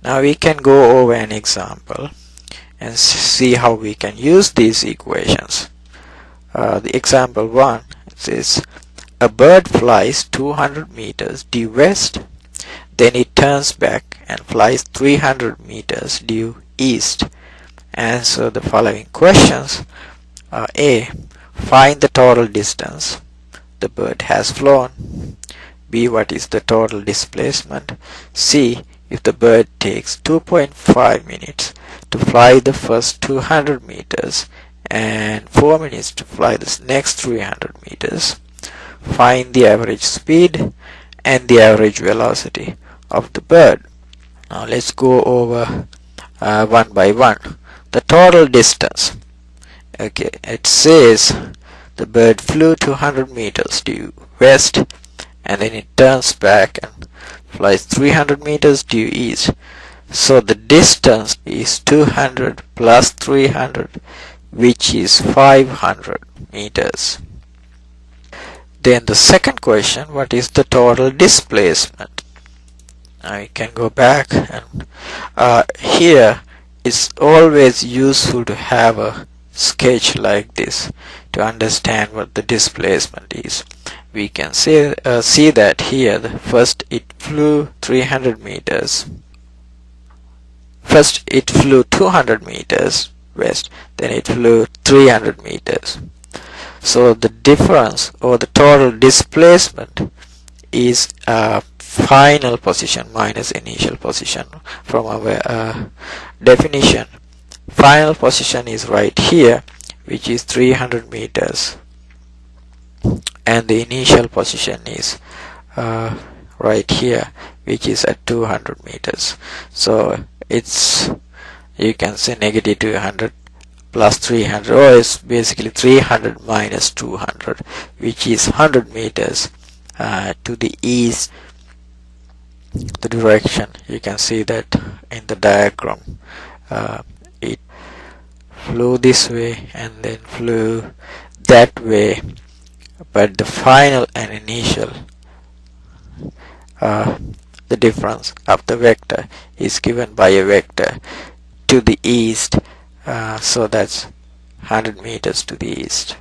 Now we can go over an example and see how we can use these equations. The example 1 says a bird flies 200 meters due west, then it turns back and flies 300 meters due east. Answer the following questions. A. Find the total distance the bird has flown. B. What is the total displacement? C. If the bird takes 2.5 minutes to fly the first 200 meters and 4 minutes to fly the next 300 meters, find the average speed and the average velocity of the bird. Now let's go over one by one. The total distance. Okay, it says the bird flew 200 meters due west, and then it turns back and flies 300 meters due east. So the distance is 200 plus 300, which is 500 meters. Then the second question, what is the total displacement? Now we can go back, and here it's always useful to have a sketch like this to understand what the displacement is. We can see that here first it flew 300 meters. First it flew 200 meters west, then it flew 300 meters. So the difference or the total displacement is final position minus initial position. From our definition, final position is right here, which is 300 meters, and the initial position is right here, which is at 200 meters. So it's, you can say, negative 200 plus 300, or it's basically 300 minus 200, which is 100 meters to the east. The direction, you can see that in the diagram. It flew this way and then flew that way, but the final and initial, the difference of the vector is given by a vector to the east, so that's 100 meters to the east.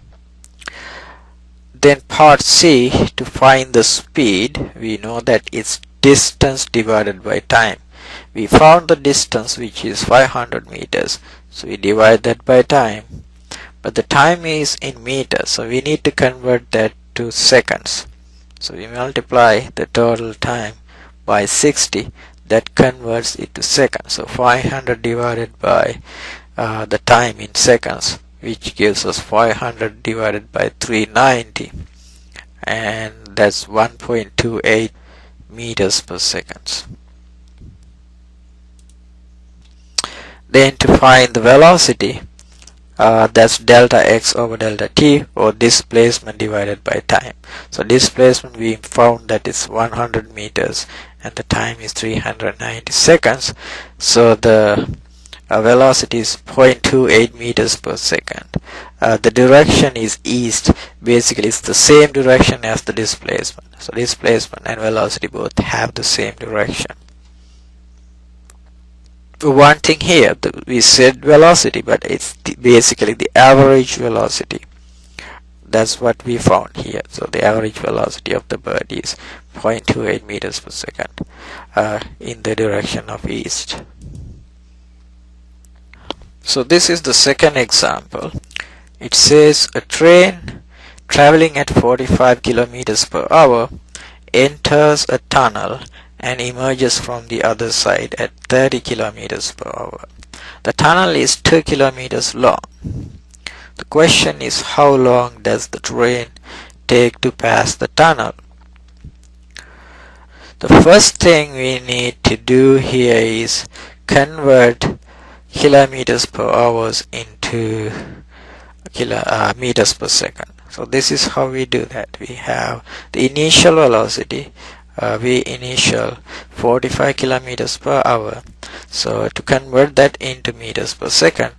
Then part C, to find the speed, we know that it's distance divided by time. We found the distance, which is 500 meters, so we divide that by time, but the time is in meters, so we need to convert that to seconds. So we multiply the total time by 60, that converts it to seconds. So 500 divided by the time in seconds, which gives us 500 divided by 390, and that's 1.28 meters per second. Then to find the velocity, that's delta x over delta t, or displacement divided by time. So displacement, we found that is 100 meters and the time is 390 seconds. So the velocity is 0.28 meters per second. The direction is east. Basically it's the same direction as the displacement. So displacement and velocity both have the same direction. One thing here, we said velocity, but it's basically the average velocity. That's what we found here. So the average velocity of the bird is 0.28 meters per second in the direction of east. So this is the second example. It says a train traveling at 45 kilometers per hour enters a tunnel and emerges from the other side at 30 kilometers per hour. The tunnel is 2 kilometers long. The question is, how long does the train take to pass the tunnel? The first thing we need to do here is convert kilometers per hour into meters per second. So this is how we do that. We have the initial velocity, we initial 45 kilometers per hour. So to convert that into meters per second,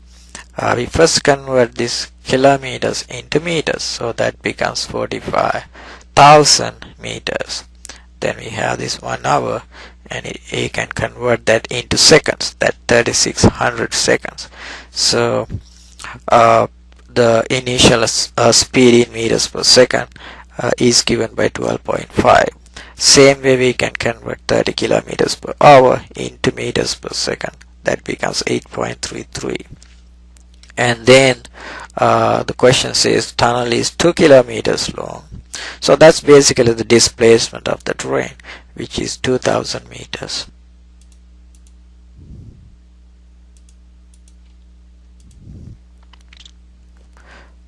we first convert this kilometers into meters, so that becomes 45,000 meters. Then we have this 1 hour, and it can convert that into seconds, that 3600 seconds. So the initial speed in meters per second is given by 12.5. Same way we can convert 30 kilometers per hour into meters per second. That becomes 8.33. And then the question says tunnel is 2 kilometers long. So that's basically the displacement of the terrain, which is 2000 meters.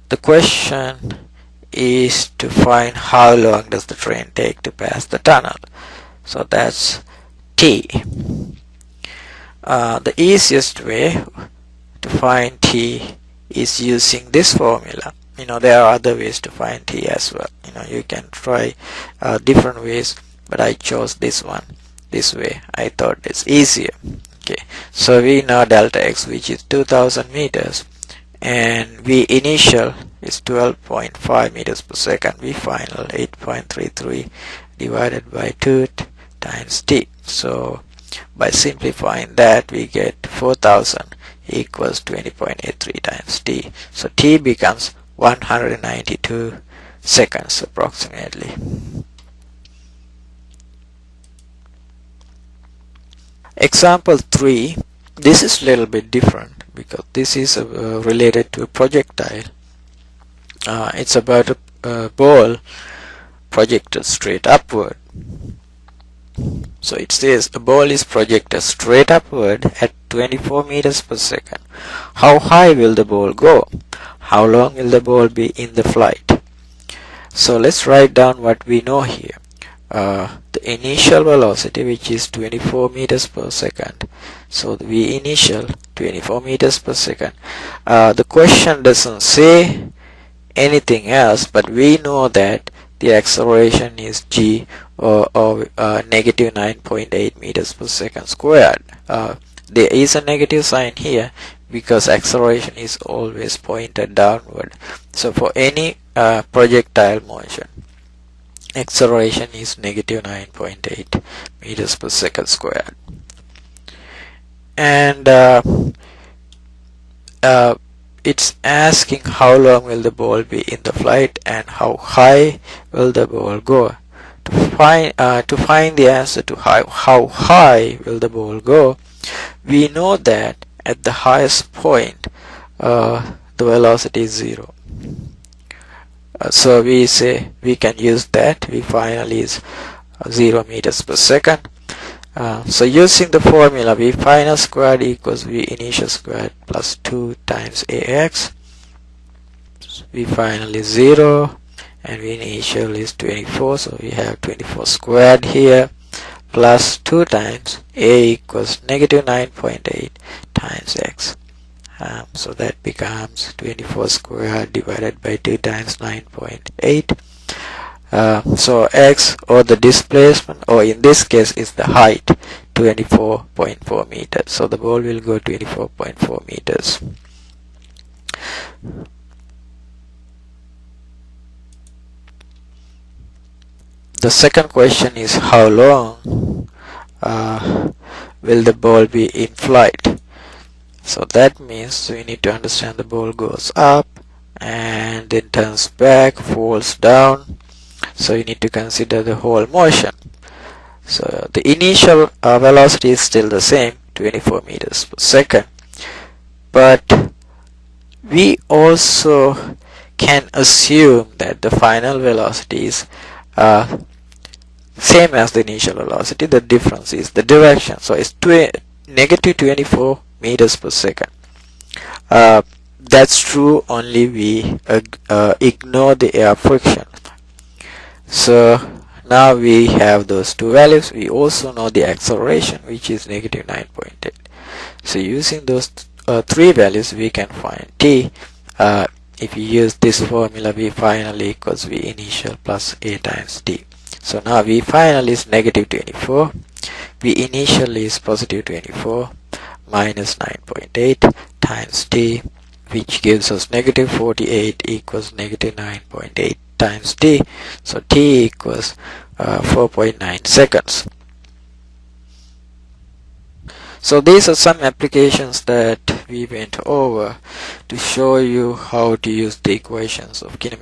The question is to find how long does the train take to pass the tunnel. So that's T. The easiest way to find T is using this formula. There are other ways to find T as well. You can try different ways, but I chose this one. This way I thought it's easier. Okay, so we know delta x, which is 2000 meters, and V initial is 12.5 meters per second. V final 8.33 divided by 2 times T. So by simplifying that, we get 4000 equals 20.83 times T. So T becomes 192 seconds approximately. Example 3. This is a little bit different because this is related to a projectile. It's about a ball projected straight upward. So it says a ball is projected straight upward at 24 meters per second. How high will the ball go? How long will the ball be in the flight? So let's write down what we know here. The initial velocity, which is 24 meters per second. So the V initial 24 meters per second. The question doesn't say anything else, but we know that the acceleration is g, or negative 9.8 meters per second squared. There is a negative sign here because acceleration is always pointed downward. So for any projectile motion, acceleration is negative 9.8 meters per second squared. And it's asking how long will the ball be in the flight and how high will the ball go. To find the answer to how high will the ball go, we know that at the highest point the velocity is 0. So we say we can use that. V final is 0 meters per second. So using the formula, V final squared equals V initial squared plus 2 times AX. V final is 0 and V initial is 24, so we have 24 squared here plus 2 times A equals negative 9.8 times X. So that becomes 24 squared divided by 2 times 9.8. So X, or the displacement, or in this case is the height, 24.4 meters. So the ball will go 24.4 meters. The second question is how long will the ball be in flight. So that means we need to understand the ball goes up and then turns back, falls down. So you need to consider the whole motion. So the initial velocity is still the same, 24 meters per second. But we also can assume that the final velocity is same as the initial velocity. The difference is the direction. So it's negative 24 meters per second. That's true only we ignore the air friction. So now we have those two values. We also know the acceleration, which is negative 9.8. So using those three values, we can find T. If you use this formula, V final equals V initial plus A times T. So now V final is negative 24, V initial is positive 24 minus 9.8 times T, which gives us negative 48 equals negative 9.8 times T. So T equals 4.9 seconds. So these are some applications that we went over to show you how to use the equations of kinematics.